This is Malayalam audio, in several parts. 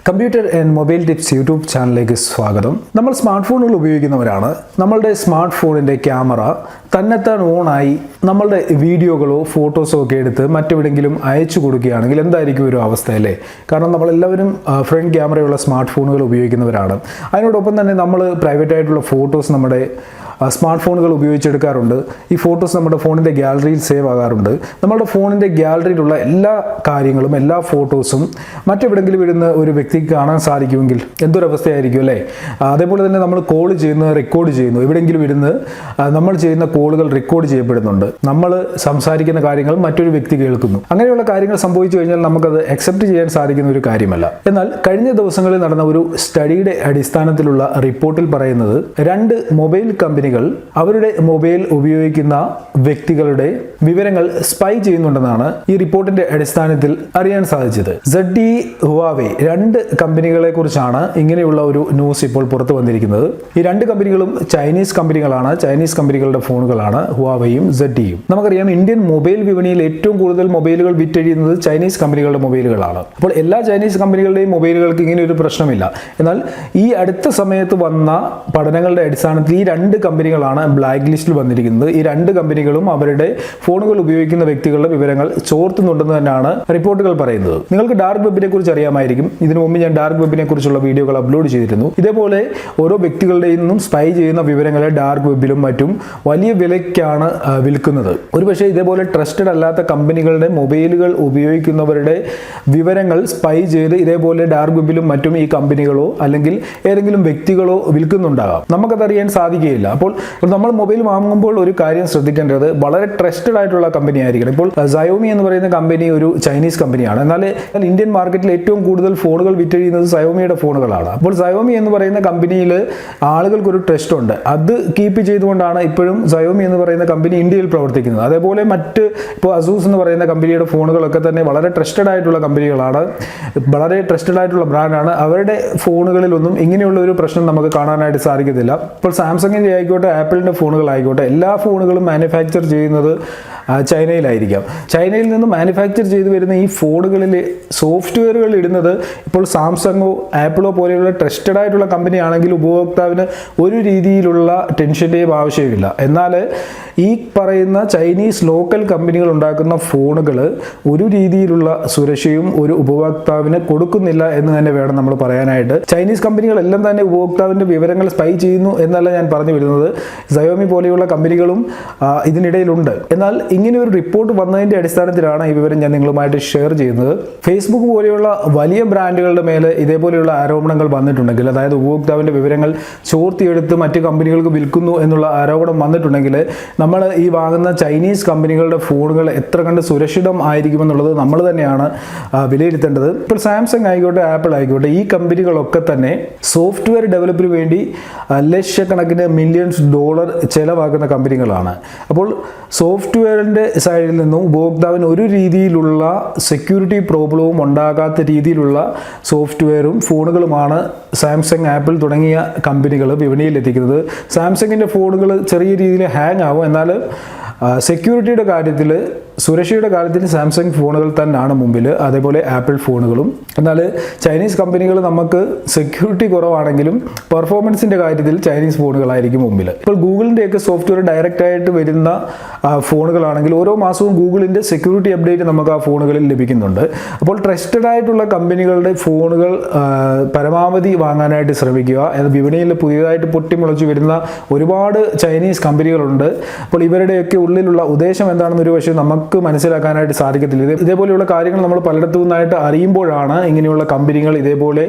Computer and mobile tips YouTube ചാനലിലേക്ക് സ്വാഗതം. നമ്മൾ സ്മാർട്ട് ഫോണുകൾ ഉപയോഗിക്കുന്നവരാണ്. നമ്മളുടെ സ്മാർട്ട് ഫോണിൻ്റെ ക്യാമറ തന്നെത്താൻ ഓണായി നമ്മളുടെ വീഡിയോകളോ ഫോട്ടോസോ ഒക്കെ എടുത്ത് മറ്റെവിടെയെങ്കിലും അയച്ചു കൊടുക്കുകയാണെങ്കിൽ എന്തായിരിക്കും ഒരു അവസ്ഥയല്ലേ? കാരണം നമ്മളെല്ലാവരും ഫ്രണ്ട് ക്യാമറയുള്ള സ്മാർട്ട് ഫോണുകൾ ഉപയോഗിക്കുന്നവരാണ്. അതിനോടൊപ്പം തന്നെ നമ്മൾ പ്രൈവറ്റ് ആയിട്ടുള്ള ഫോട്ടോസ് നമ്മുടെ സ്മാർട്ട് ഫോണുകൾ ഉപയോഗിച്ചെടുക്കാറുണ്ട്. ഈ ഫോട്ടോസ് നമ്മുടെ ഫോണിൻ്റെ ഗ്യാലറിയിൽ സേവ് ആകാറുണ്ട്. നമ്മുടെ ഫോണിൻ്റെ ഗ്യാലറിയിലുള്ള എല്ലാ കാര്യങ്ങളും എല്ലാ ഫോട്ടോസും മറ്റെവിടെയെങ്കിലും ഇരുന്ന് ഒരു വ്യക്തിക്ക് കാണാൻ സാധിക്കുമെങ്കിൽ എന്തൊരവസ്ഥയായിരിക്കും അല്ലേ? അതേപോലെ തന്നെ നമ്മൾ കോൾ ചെയ്യുന്നത് റെക്കോർഡ് ചെയ്യുന്നു. എവിടെയെങ്കിലും ഇരുന്ന് നമ്മൾ ചെയ്യുന്ന കോളുകൾ റെക്കോർഡ് ചെയ്യപ്പെടുന്നുണ്ട്. നമ്മൾ സംസാരിക്കുന്ന കാര്യങ്ങൾ മറ്റൊരു വ്യക്തി കേൾക്കുന്നു. അങ്ങനെയുള്ള കാര്യങ്ങൾ സംഭവിച്ചു കഴിഞ്ഞാൽ നമുക്കത് അക്സെപ്റ്റ് ചെയ്യാൻ സാധിക്കുന്ന ഒരു കാര്യമല്ല. എന്നാൽ കഴിഞ്ഞ ദിവസങ്ങളിൽ നടന്ന ഒരു സ്റ്റഡിയുടെ അടിസ്ഥാനത്തിലുള്ള റിപ്പോർട്ടിൽ പറയുന്നത് 2 മൊബൈൽ കമ്പനികൾ അവരുടെ മൊബൈൽ ഉപയോഗിക്കുന്ന വ്യക്തികളുടെ വിവരങ്ങൾ സ്പൈ ചെയ്യുന്നുണ്ടെന്നാണ് ഈ റിപ്പോർട്ടിന്റെ അടിസ്ഥാനത്തിൽ അറിയാൻ സാധിച്ചത്. ZTE, ഹുവാവേ 2 കമ്പനികളെ കുറിച്ചാണ് ഇങ്ങനെയുള്ള ഒരു ന്യൂസ് ഇപ്പോൾ പുറത്തു വന്നിരിക്കുന്നത്. ഈ 2 കമ്പനികളും ചൈനീസ് കമ്പനികളാണ്. ചൈനീസ് കമ്പനികളുടെ ഫോണുകളാണ് ഹുവാവേയും ZTEയും. നമുക്കറിയാം, ഇന്ത്യൻ മൊബൈൽ വിപണിയിൽ ഏറ്റവും കൂടുതൽ മൊബൈലുകൾ വിറ്റഴിയുന്നത് ചൈനീസ് കമ്പനികളുടെ മൊബൈലുകളാണ്. അപ്പോൾ എല്ലാ ചൈനീസ് കമ്പനികളുടെയും മൊബൈലുകൾക്ക് ഇങ്ങനെ ഒരു പ്രശ്നമില്ല. എന്നാൽ ഈ അടുത്ത സമയത്ത് വന്ന പഠനങ്ങളുടെ അടിസ്ഥാനത്തിൽ ഈ 2 കമ്പനികളാണ് ബ്ലാക്ക് ലിസ്റ്റിൽ വന്നിരിക്കുന്നത്. ഈ 2 കമ്പനികളും അവരുടെ ഫോണുകൾ ഉപയോഗിക്കുന്ന വ്യക്തികളുടെ വിവരങ്ങൾ ചോർത്തുന്നുണ്ടെന്ന് തന്നെയാണ് റിപ്പോർട്ടുകൾ പറയുന്നത്. നിങ്ങൾക്ക് ഡാർക്ക് വെബിനെ കുറിച്ച് അറിയാമായിരിക്കും. ഇതിനു മുമ്പ് ഞാൻ ഡാർക്ക് വെബിനെ കുറിച്ചുള്ള വീഡിയോകൾ അപ്ലോഡ് ചെയ്തിരുന്നു. ഇതേപോലെ ഓരോ വ്യക്തികളുടെയിൽ നിന്നും സ്പൈ ചെയ്യുന്ന വിവരങ്ങളെ ഡാർക്ക് വെബിലും മറ്റും വലിയ വിലയ്ക്കാണ് വിൽക്കുന്നത്. ഒരുപക്ഷെ ഇതേപോലെ ട്രസ്റ്റഡ് അല്ലാത്ത കമ്പനികളുടെ മൊബൈലുകൾ ഉപയോഗിക്കുന്നവരുടെ വിവരങ്ങൾ സ്പൈ ചെയ്ത് ഇതേപോലെ ഡാർക്ക് വെബിലും മറ്റും ഈ കമ്പനികളോ അല്ലെങ്കിൽ ഏതെങ്കിലും വ്യക്തികളോ വിൽക്കുന്നുണ്ടാകാം. നമുക്കതറിയാൻ സാധിക്കുകയില്ല. അപ്പോൾ നമ്മൾ മൊബൈൽ വാങ്ങുമ്പോൾ ഒരു കാര്യം ശ്രദ്ധിക്കേണ്ടത് വളരെ ട്രസ്റ്റഡ് ആയിട്ടുള്ള കമ്പനി ആയിരിക്കണം. ഇപ്പോൾ Xiaomi എന്ന് പറയുന്ന കമ്പനി ഒരു ചൈനീസ് കമ്പനിയാണ്. എന്നാൽ ഇന്ത്യൻ മാർക്കറ്റിൽ ഏറ്റവും കൂടുതൽ ഫോണുകൾ വിറ്റഴിയുന്നത് Xiaomiയുടെ ഫോണുകളാണ്. അപ്പോൾ Xiaomi എന്ന് പറയുന്ന കമ്പനിയിൽ ആളുകൾക്കൊരു ട്രസ്റ്റ് ഉണ്ട്. അത് കീപ്പ് ചെയ്തുകൊണ്ടാണ് ഇപ്പോഴും Xiaomi എന്ന് പറയുന്ന കമ്പനി ഇന്ത്യയിൽ പ്രവർത്തിക്കുന്നത്. അതേപോലെ ഇപ്പോൾ Asus എന്ന് പറയുന്ന കമ്പനിയുടെ ഫോണുകളൊക്കെ തന്നെ വളരെ ട്രസ്റ്റഡ് ആയിട്ടുള്ള കമ്പനികളാണ്, വളരെ ട്രസ്റ്റഡ് ആയിട്ടുള്ള ബ്രാൻഡാണ്. അവരുടെ ഫോണുകളിലൊന്നും ഇങ്ങനെയുള്ള ഒരു പ്രശ്നം നമുക്ക് കാണാനായിട്ട് സാധിക്കത്തില്ല. ഇപ്പോൾ സാംസങ്ങിൻ്റെ ആയിക്കോട്ടെ ആപ്പിളിൻ്റെ ഫോണുകളായിക്കോട്ടെ എല്ലാ ഫോണുകളും മാനുഫാക്ചർ ചെയ്യുന്നത് ചൈനയിലായിരിക്കാം. ചൈനയിൽ നിന്ന് മാനുഫാക്ചർ ചെയ്തു വരുന്ന ഈ ഫോണുകളിൽ സോഫ്റ്റ്വെയറുകൾ ഇടുന്നത് ഇപ്പോൾ സാംസങ്ങോ ആപ്പിളോ പോലെയുള്ള ട്രസ്റ്റഡ് ആയിട്ടുള്ള കമ്പനി ആണെങ്കിൽ ഉപഭോക്താവിന് ഒരു രീതിയിലുള്ള ടെൻഷൻ്റെയും ആവശ്യമില്ല. എന്നാൽ ഈ പറയുന്ന ചൈനീസ് ലോക്കൽ കമ്പനികൾ ഉണ്ടാക്കുന്ന ഫോണുകൾ ഒരു രീതിയിലുള്ള സുരക്ഷയും ഒരു ഉപഭോക്താവിന് കൊടുക്കുന്നില്ല എന്ന് തന്നെ വേണം നമ്മൾ പറയാനായിട്ട്. ചൈനീസ് കമ്പനികളെല്ലാം തന്നെ ഉപഭോക്താവിൻ്റെ വിവരങ്ങൾ സ്പൈ ചെയ്യുന്നു എന്നല്ല ഞാൻ പറഞ്ഞു വരുന്നത്. Xiaomi പോലെയുള്ള കമ്പനികളും ഇതിനിടയിലുണ്ട്. എന്നാൽ ഇങ്ങനെ ഒരു റിപ്പോർട്ട് വന്നതിൻ്റെ അടിസ്ഥാനത്തിലാണ് ഈ വിവരം ഞാൻ നിങ്ങളുമായിട്ട് ഷെയർ ചെയ്യുന്നത്. ഫേസ്ബുക്ക് പോലെയുള്ള വലിയ ബ്രാൻഡുകളുടെ മേലെ ഇതേപോലെയുള്ള ആരോപണങ്ങൾ വന്നിട്ടുണ്ടെങ്കിൽ, അതായത് ഉപഭോക്താവിൻ്റെ വിവരങ്ങൾ ചോർത്തിയെടുത്ത് മറ്റ് കമ്പനികൾക്ക് വിൽക്കുന്നു എന്നുള്ള ആരോപണം വന്നിട്ടുണ്ടെങ്കിൽ നമ്മൾ ഈ വാങ്ങുന്ന ചൈനീസ് കമ്പനികളുടെ ഫോണുകൾ എത്ര കണ്ട് സുരക്ഷിതം ആയിരിക്കുമെന്നുള്ളത് നമ്മൾ തന്നെയാണ് വിലയിരുത്തേണ്ടത്. ഇപ്പോൾ സാംസങ് ആയിക്കോട്ടെ ആപ്പിൾ ആയിക്കോട്ടെ ഈ കമ്പനികളൊക്കെ തന്നെ സോഫ്റ്റ്വെയർ ഡെവലപ്പിന് വേണ്ടി ലക്ഷക്കണക്കിന് മില്യൺസ് ഡോളർ ചെലവാക്കുന്ന കമ്പനികളാണ്. അപ്പോൾ സോഫ്റ്റ്വെയറിൻ്റെ സൈഡിൽ നിന്നും ഉപഭോക്താവിന് ഒരു രീതിയിലുള്ള സെക്യൂരിറ്റി പ്രോബ്ലവും ഉണ്ടാകാത്ത രീതിയിലുള്ള സോഫ്റ്റ്വെയറും ഫോണുകളുമാണ് സാംസങ് ആപ്പിൾ തുടങ്ങിയ കമ്പനികൾ വിപണിയിൽ എത്തിക്കുന്നത്. സാംസങ്ങിൻ്റെ ഫോണുകൾ ചെറിയ രീതിയിൽ ഹാങ് ആവും. എന്നാൽ സെക്യൂരിറ്റിയുടെ കാര്യത്തിൽ, സുരക്ഷയുടെ കാര്യത്തിൽ സാംസങ് ഫോണുകൾ തന്നെയാണ് മുമ്പിൽ, അതേപോലെ ആപ്പിൾ ഫോണുകളും. എന്നാൽ ചൈനീസ് കമ്പനികൾ നമുക്ക് സെക്യൂരിറ്റി കുറവാണെങ്കിലും പെർഫോമൻസിൻ്റെ കാര്യത്തിൽ ചൈനീസ് ഫോണുകളായിരിക്കും മുമ്പിൽ. ഇപ്പോൾ ഗൂഗിളിൻ്റെയൊക്കെ സോഫ്റ്റ്വെയർ ഡയറക്റ്റ് ആയിട്ട് വരുന്ന ഫോണുകളാണെങ്കിൽ ഓരോ മാസവും ഗൂഗിളിൻ്റെ സെക്യൂരിറ്റി അപ്ഡേറ്റ് നമുക്ക് ആ ഫോണുകളിൽ ലഭിക്കുന്നുണ്ട്. അപ്പോൾ ട്രസ്റ്റഡ് ആയിട്ടുള്ള കമ്പനികളുടെ ഫോണുകൾ പരമാവധി വാങ്ങാനായിട്ട് ശ്രമിക്കുക. വിപണിയിൽ പുതിയതായിട്ട് പൊട്ടിമുളച്ചു വരുന്ന ഒരുപാട് ചൈനീസ് കമ്പനികളുണ്ട്. അപ്പോൾ ഇവരുടെയൊക്കെ ഉള്ളിലുള്ള ഉദ്ദേശം എന്താണെന്ന് ഒരു പക്ഷേ നമുക്ക് മനസ്സിലാക്കാനായിട്ട് സാധിക്കത്തില്ല. ഇതേപോലെയുള്ള കാര്യങ്ങൾ നമ്മൾ പലയിടത്തു നിന്നായിട്ട് അറിയുമ്പോഴാണ് ഇങ്ങനെയുള്ള കമ്പനികൾ ഇതേപോലെ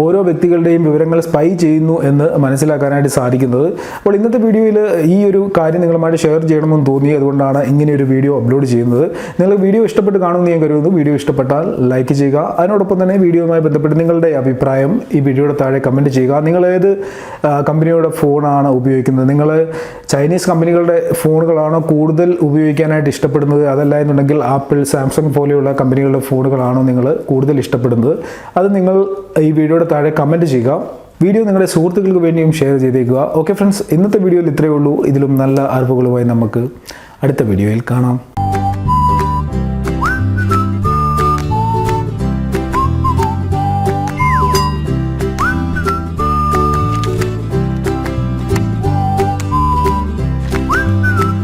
ഓരോ വ്യക്തികളുടെയും വിവരങ്ങൾ സ്പൈ ചെയ്യുന്നു എന്ന് മനസ്സിലാക്കാനായിട്ട് സാധിക്കുന്നത്. അപ്പോൾ ഇന്നത്തെ വീഡിയോയിൽ ഈ ഒരു കാര്യം നിങ്ങളുമായിട്ട് ഷെയർ ചെയ്യണമെന്ന് തോന്നി, അതുകൊണ്ടാണ് ഇങ്ങനെ ഒരു വീഡിയോ അപ്ലോഡ് ചെയ്യുന്നത്. നിങ്ങൾ വീഡിയോ ഇഷ്ടപ്പെട്ട് കാണുമെന്ന് ഞാൻ കരുതുന്നു. വീഡിയോ ഇഷ്ടപ്പെട്ടാൽ ലൈക്ക് ചെയ്യുക. അതിനോടൊപ്പം തന്നെ വീഡിയോയുമായി ബന്ധപ്പെട്ട് നിങ്ങളുടെ അഭിപ്രായം ഈ വീഡിയോയുടെ താഴെ കമൻറ്റ് ചെയ്യുക. നിങ്ങൾ ഏത് കമ്പനിയുടെ ഫോണാണ് ഉപയോഗിക്കുന്നത്? നിങ്ങൾ ചൈനീസ് കമ്പനികളുടെ ഫോണുകളാണോ കൂടുതൽ ഉപയോഗിക്കാനായിട്ട് ഇഷ്ടപ്പെടുന്നത്? അതല്ല എന്നുണ്ടെങ്കിൽ ആപ്പിൾ, സാംസങ് പോലെയുള്ള കമ്പനികളുടെ ഫോണുകളാണോ നിങ്ങൾ കൂടുതൽ ഇഷ്ടപ്പെടുന്നത്? അത് നിങ്ങൾ ഈ വീഡിയോയുടെ താഴെ കമൻറ്റ് ചെയ്യുക. വീഡിയോ നിങ്ങളുടെ സുഹൃത്തുക്കൾക്ക് വേണ്ടിയും ഷെയർ ചെയ്തേക്കുക. ഓക്കെ ഫ്രണ്ട്സ്, ഇന്നത്തെ വീഡിയോയിൽ ഇത്രയേ ഉള്ളൂ. ഇതിലും നല്ല അറിവുകളുമായി നമുക്ക് അടുത്ത വീഡിയോയിൽ കാണാം.